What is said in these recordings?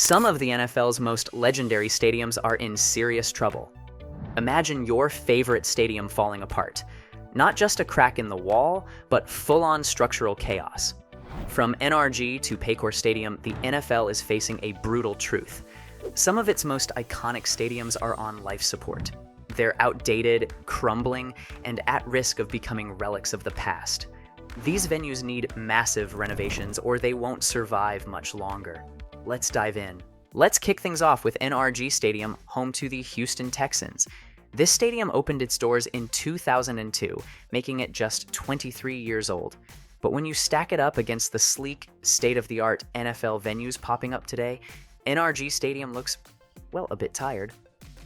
Some of the NFL's most legendary stadiums are in serious trouble. Imagine your favorite stadium falling apart. Not just a crack in the wall, but full-on structural chaos. From NRG to Paycor Stadium, the NFL is facing a brutal truth. Some of its most iconic stadiums are on life support. They're outdated, crumbling, and at risk of becoming relics of the past. These venues need massive renovations or they won't survive much longer. Let's dive in. Let's kick things off with NRG Stadium, home to the Houston Texans. This stadium opened its doors in 2002, making it just 23 years old. But when you stack it up against the sleek, state-of-the-art NFL venues popping up today, NRG Stadium looks, well, a bit tired.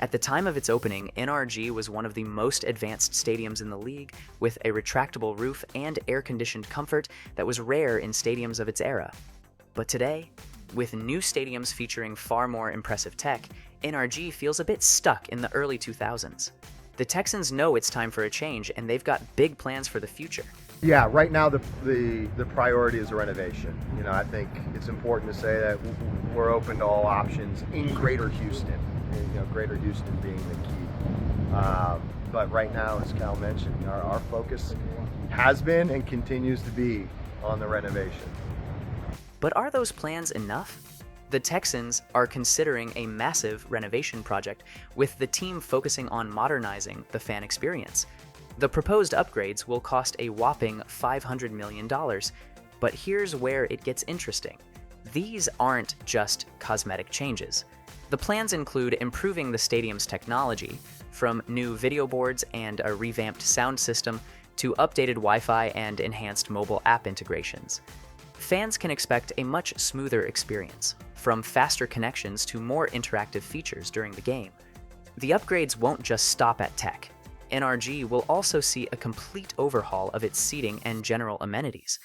At the time of its opening, NRG was one of the most advanced stadiums in the league, with a retractable roof and air-conditioned comfort that was rare in stadiums of its era. But today, with new stadiums featuring far more impressive tech, NRG feels a bit stuck in the early 2000s. The Texans know it's time for a change, and they've got big plans for the future. Yeah, right now the priority is a renovation. I think it's important to say that we're open to all options in Greater Houston. Greater Houston being the key. But right now, as Cal mentioned, our focus has been and continues to be on the renovation. But are those plans enough? The Texans are considering a massive renovation project, with the team focusing on modernizing the fan experience. The proposed upgrades will cost a whopping $500 million. But here's where it gets interesting. These aren't just cosmetic changes. The plans include improving the stadium's technology, from new video boards and a revamped sound system to updated Wi-Fi and enhanced mobile app integrations. Fans can expect a much smoother experience, from faster connections to more interactive features during the game. The upgrades won't just stop at tech. NRG will also see a complete overhaul of its seating and general amenities.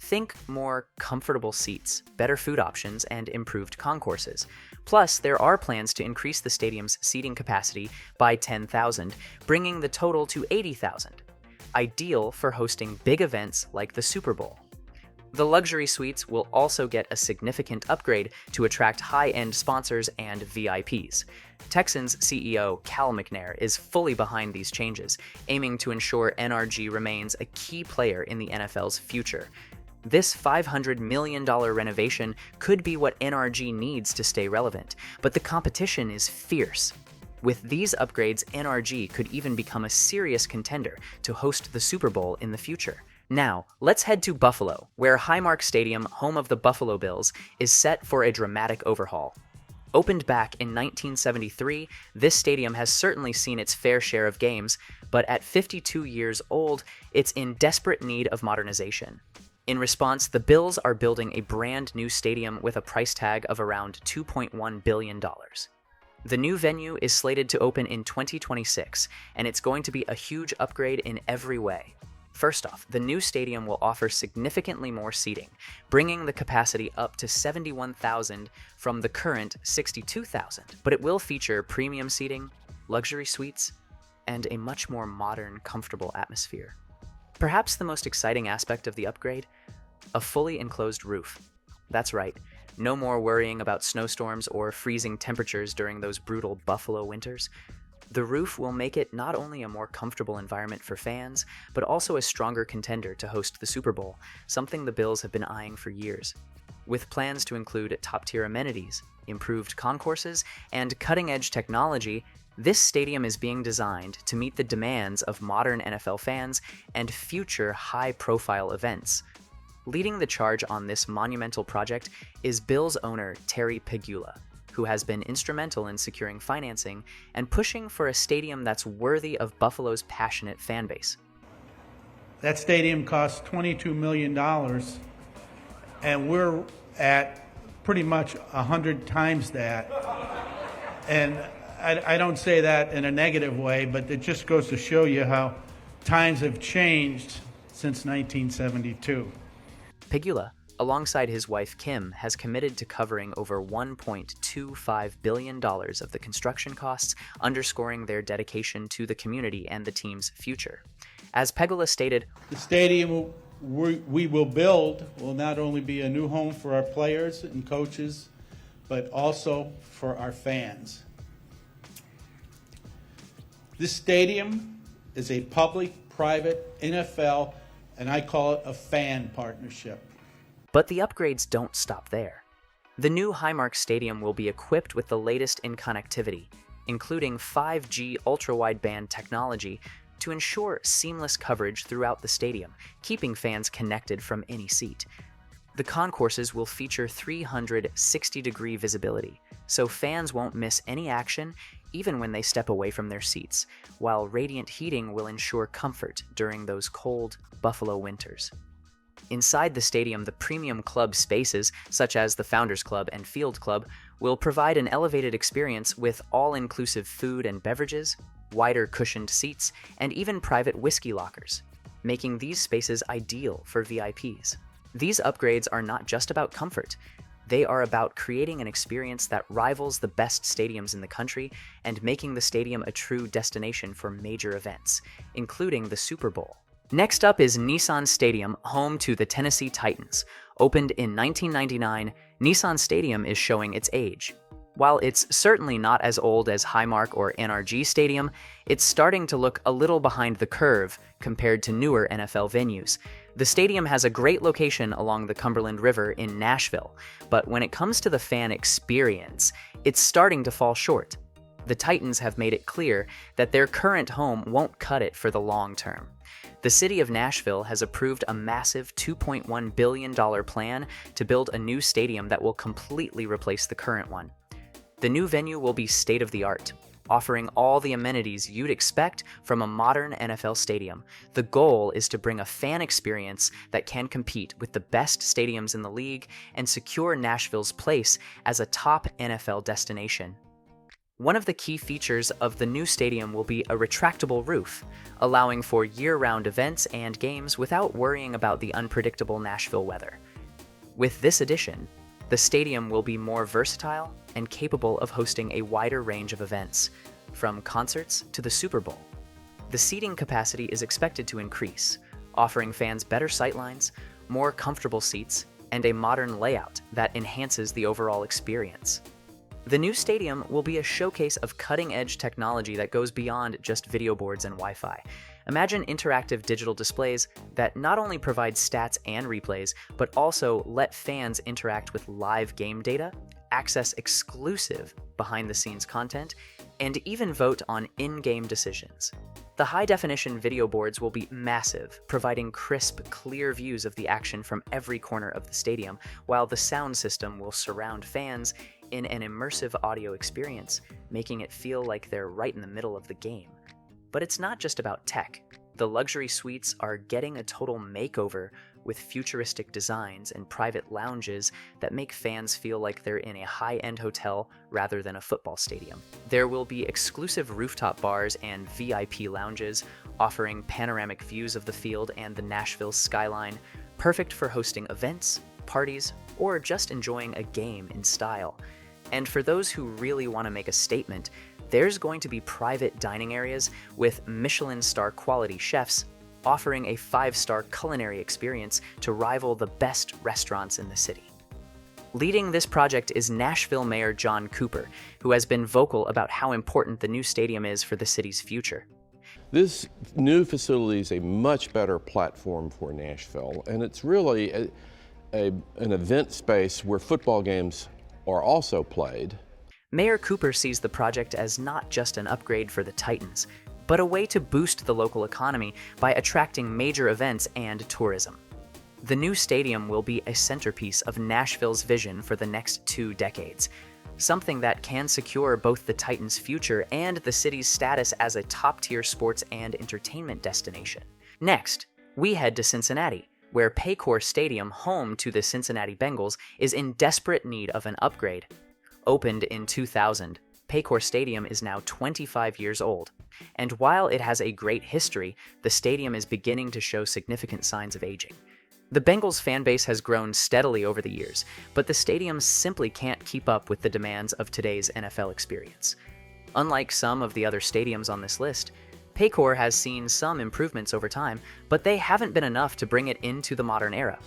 Think more comfortable seats, better food options, and improved concourses. Plus, there are plans to increase the stadium's seating capacity by 10,000, bringing the total to 80,000, ideal for hosting big events like the Super Bowl. The luxury suites will also get a significant upgrade to attract high-end sponsors and VIPs. Texans CEO Cal McNair is fully behind these changes, aiming to ensure NRG remains a key player in the NFL's future. This $500 million renovation could be what NRG needs to stay relevant, but the competition is fierce. With these upgrades, NRG could even become a serious contender to host the Super Bowl in the future. Now, let's head to Buffalo, where Highmark Stadium, home of the Buffalo Bills, is set for a dramatic overhaul. Opened back in 1973, this stadium has certainly seen its fair share of games, but at 52 years old, it's in desperate need of modernization. In response, the Bills are building a brand new stadium with a price tag of around $2.1 billion. The new venue is slated to open in 2026, and it's going to be a huge upgrade in every way. First off, the new stadium will offer significantly more seating, bringing the capacity up to 71,000 from the current 62,000. But it will feature premium seating, luxury suites, and a much more modern, comfortable atmosphere. Perhaps the most exciting aspect of the upgrade? A fully enclosed roof. That's right, no more worrying about snowstorms or freezing temperatures during those brutal Buffalo winters. The roof will make it not only a more comfortable environment for fans, but also a stronger contender to host the Super Bowl, something the Bills have been eyeing for years. With plans to include top-tier amenities, improved concourses, and cutting-edge technology, this stadium is being designed to meet the demands of modern NFL fans and future high-profile events. Leading the charge on this monumental project is Bills owner Terry Pegula, who has been instrumental in securing financing and pushing for a stadium that's worthy of Buffalo's passionate fan base. That stadium costs $22 million, and we're at pretty much 100 times that. And I don't say that in a negative way, but it just goes to show you how times have changed since 1972. Pegula, alongside his wife Kim, has committed to covering over $1.25 billion of the construction costs, underscoring their dedication to the community and the team's future. As Pegula stated, "The stadium we will build will not only be a new home for our players and coaches, but also for our fans. This stadium is a public-private NFL, and I call it a fan partnership. But the upgrades don't stop there. The new Highmark Stadium will be equipped with the latest in connectivity, including 5G ultra-wideband technology to ensure seamless coverage throughout the stadium, keeping fans connected from any seat. The concourses will feature 360-degree visibility, so fans won't miss any action even when they step away from their seats, while radiant heating will ensure comfort during those cold Buffalo winters. Inside the stadium, the premium club spaces, such as the Founders Club and Field Club, will provide an elevated experience with all-inclusive food and beverages, wider cushioned seats, and even private whiskey lockers, making these spaces ideal for VIPs. These upgrades are not just about comfort. They are about creating an experience that rivals the best stadiums in the country and making the stadium a true destination for major events, including the Super Bowl. Next up is Nissan Stadium, home to the Tennessee Titans. Opened in 1999, Nissan Stadium is showing its age. While it's certainly not as old as Highmark or NRG Stadium, it's starting to look a little behind the curve compared to newer NFL venues. The stadium has a great location along the Cumberland River in Nashville, but when it comes to the fan experience, it's starting to fall short. The Titans have made it clear that their current home won't cut it for the long term. The city of Nashville has approved a massive $2.1 billion plan to build a new stadium that will completely replace the current one. The new venue will be state-of-the-art, offering all the amenities you'd expect from a modern NFL stadium. The goal is to bring a fan experience that can compete with the best stadiums in the league and secure Nashville's place as a top NFL destination. One of the key features of the new stadium will be a retractable roof, allowing for year-round events and games without worrying about the unpredictable Nashville weather. With this addition, the stadium will be more versatile and capable of hosting a wider range of events, from concerts to the Super Bowl. The seating capacity is expected to increase, offering fans better sightlines, more comfortable seats, and a modern layout that enhances the overall experience. The new stadium will be a showcase of cutting-edge technology that goes beyond just video boards and Wi-Fi. Imagine interactive digital displays that not only provide stats and replays, but also let fans interact with live game data, access exclusive behind-the-scenes content, and even vote on in-game decisions. The high-definition video boards will be massive, providing crisp, clear views of the action from every corner of the stadium, while the sound system will surround fans in an immersive audio experience, making it feel like they're right in the middle of the game. But it's not just about tech. The luxury suites are getting a total makeover with futuristic designs and private lounges that make fans feel like they're in a high-end hotel rather than a football stadium. There will be exclusive rooftop bars and VIP lounges, offering panoramic views of the field and the Nashville skyline, perfect for hosting events, parties, or just enjoying a game in style. And for those who really want to make a statement, there's going to be private dining areas with Michelin star quality chefs offering a 5-star culinary experience to rival the best restaurants in the city. Leading this project is Nashville Mayor John Cooper, who has been vocal about how important the new stadium is for the city's future. This new facility is a much better platform for Nashville, and it's really an event space where football games are also played. Mayor Cooper sees the project as not just an upgrade for the Titans, but a way to boost the local economy by attracting major events and tourism. The new stadium will be a centerpiece of Nashville's vision for the next 2 decades, something that can secure both the Titans' future and the city's status as a top-tier sports and entertainment destination. Next, we head to Cincinnati, where Paycor Stadium, home to the Cincinnati Bengals, is in desperate need of an upgrade. Opened in 2000, Paycor Stadium is now 25 years old, and while it has a great history, the stadium is beginning to show significant signs of aging. The Bengals fan base has grown steadily over the years, but the stadium simply can't keep up with the demands of today's NFL experience. Unlike some of the other stadiums on this list, Paycor has seen some improvements over time, but they haven't been enough to bring it into the modern era.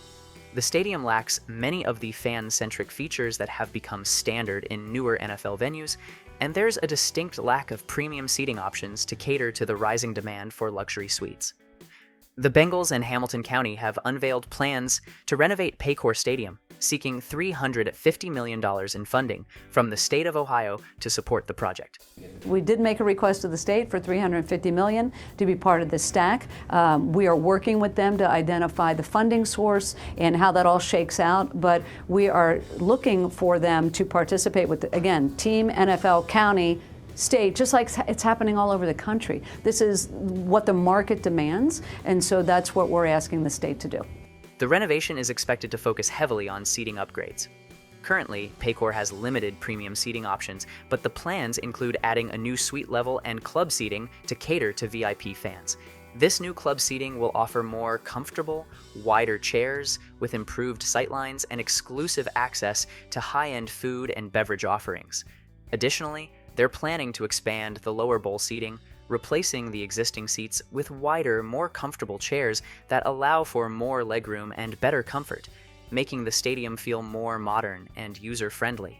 The stadium lacks many of the fan-centric features that have become standard in newer NFL venues, and there's a distinct lack of premium seating options to cater to the rising demand for luxury suites. The Bengals and Hamilton County have unveiled plans to renovate Paycor Stadium, seeking $350 million in funding from the state of Ohio to support the project. We did make a request to the state for $350 million to be part of this stack. We are working with them to identify the funding source and how that all shakes out, but we are looking for them to participate with, again, team, NFL, county, state, just like it's happening all over the country. This is what the market demands, and so that's what we're asking the state to do. The renovation is expected to focus heavily on seating upgrades. Currently, Paycor has limited premium seating options, but the plans include adding a new suite level and club seating to cater to VIP fans. This new club seating will offer more comfortable, wider chairs with improved sightlines and exclusive access to high-end food and beverage offerings. Additionally, they're planning to expand the lower bowl seating, replacing the existing seats with wider, more comfortable chairs that allow for more legroom and better comfort, making the stadium feel more modern and user-friendly.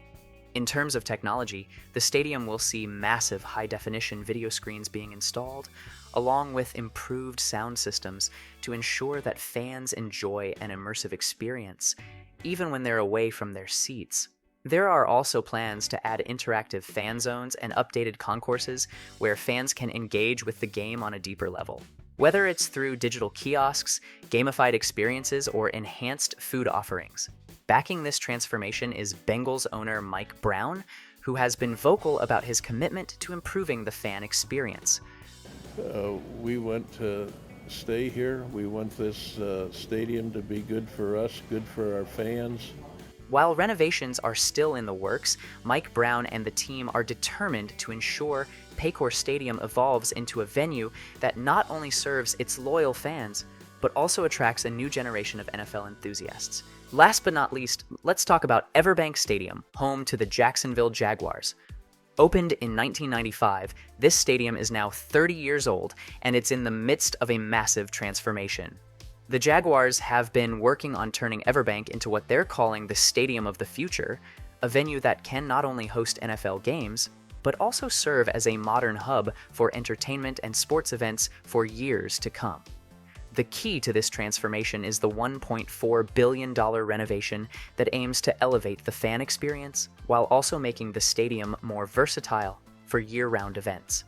In terms of technology, the stadium will see massive high-definition video screens being installed, along with improved sound systems to ensure that fans enjoy an immersive experience, even when they're away from their seats. There are also plans to add interactive fan zones and updated concourses where fans can engage with the game on a deeper level. Whether it's through digital kiosks, gamified experiences, or enhanced food offerings. Backing this transformation is Bengals owner Mike Brown, who has been vocal about his commitment to improving the fan experience. We want to stay here. We want this stadium to be good for us, good for our fans. While renovations are still in the works, Mike Brown and the team are determined to ensure Paycor Stadium evolves into a venue that not only serves its loyal fans, but also attracts a new generation of NFL enthusiasts. Last but not least, let's talk about EverBank Stadium, home to the Jacksonville Jaguars. Opened in 1995, this stadium is now 30 years old, and it's in the midst of a massive transformation. The Jaguars have been working on turning EverBank into what they're calling the Stadium of the Future, a venue that can not only host NFL games, but also serve as a modern hub for entertainment and sports events for years to come. The key to this transformation is the $1.4 billion renovation that aims to elevate the fan experience while also making the stadium more versatile for year-round events.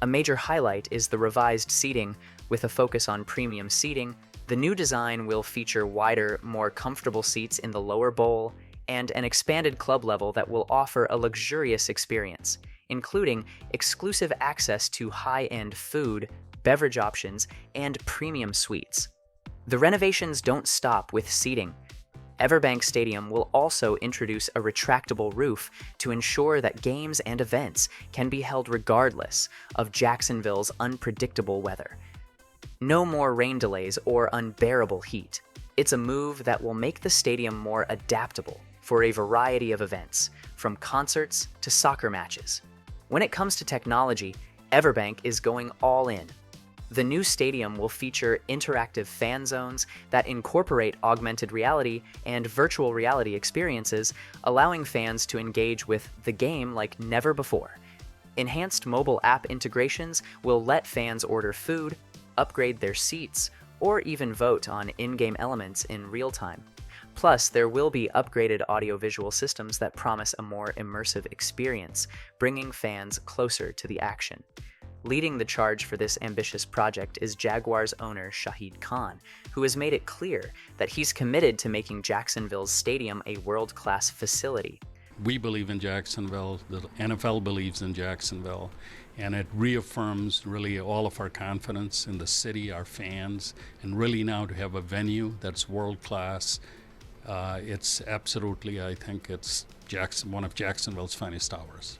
A major highlight is the revised seating. With a focus on premium seating, the new design will feature wider, more comfortable seats in the lower bowl and an expanded club level that will offer a luxurious experience, including exclusive access to high-end food, beverage options, and premium suites. The renovations don't stop with seating. EverBank Stadium will also introduce a retractable roof to ensure that games and events can be held regardless of Jacksonville's unpredictable weather. No more rain delays or unbearable heat. It's a move that will make the stadium more adaptable for a variety of events, from concerts to soccer matches. When it comes to technology, EverBank is going all in. The new stadium will feature interactive fan zones that incorporate augmented reality and virtual reality experiences, allowing fans to engage with the game like never before. Enhanced mobile app integrations will let fans order food, upgrade their seats, or even vote on in-game elements in real time. Plus, there will be upgraded audiovisual systems that promise a more immersive experience, bringing fans closer to the action. Leading the charge for this ambitious project is Jaguars owner Shahid Khan, who has made it clear that he's committed to making Jacksonville's stadium a world-class facility. We believe in Jacksonville, the NFL believes in Jacksonville, and it reaffirms really all of our confidence in the city, our fans, and really now to have a venue that's world-class. It's absolutely, I think it's one of Jacksonville's finest hours.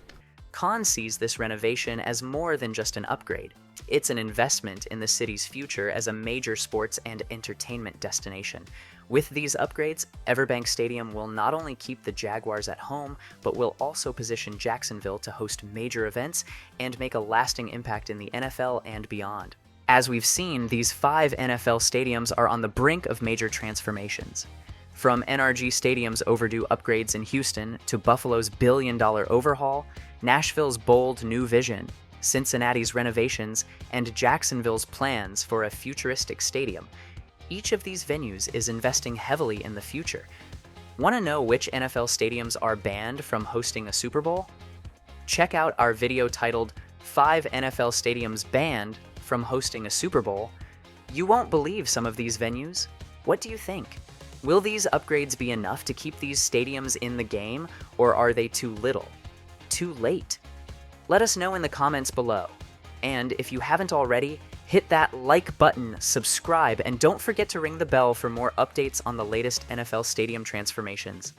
Khan sees this renovation as more than just an upgrade. It's an investment in the city's future as a major sports and entertainment destination. With these upgrades, EverBank Stadium will not only keep the Jaguars at home, but will also position Jacksonville to host major events and make a lasting impact in the NFL and beyond. As we've seen, these 5 NFL stadiums are on the brink of major transformations. From NRG Stadium's overdue upgrades in Houston to Buffalo's billion-dollar overhaul, Nashville's bold new vision, Cincinnati's renovations, and Jacksonville's plans for a futuristic stadium, each of these venues is investing heavily in the future. Want to know which NFL stadiums are banned from hosting a Super Bowl? Check out our video titled 5 NFL Stadiums Banned from Hosting a Super Bowl. You won't believe some of these venues. What do you think? Will these upgrades be enough to keep these stadiums in the game, or are they too little? Too late? Let us know in the comments below. And if you haven't already, hit that like button, subscribe, and don't forget to ring the bell for more updates on the latest NFL stadium transformations.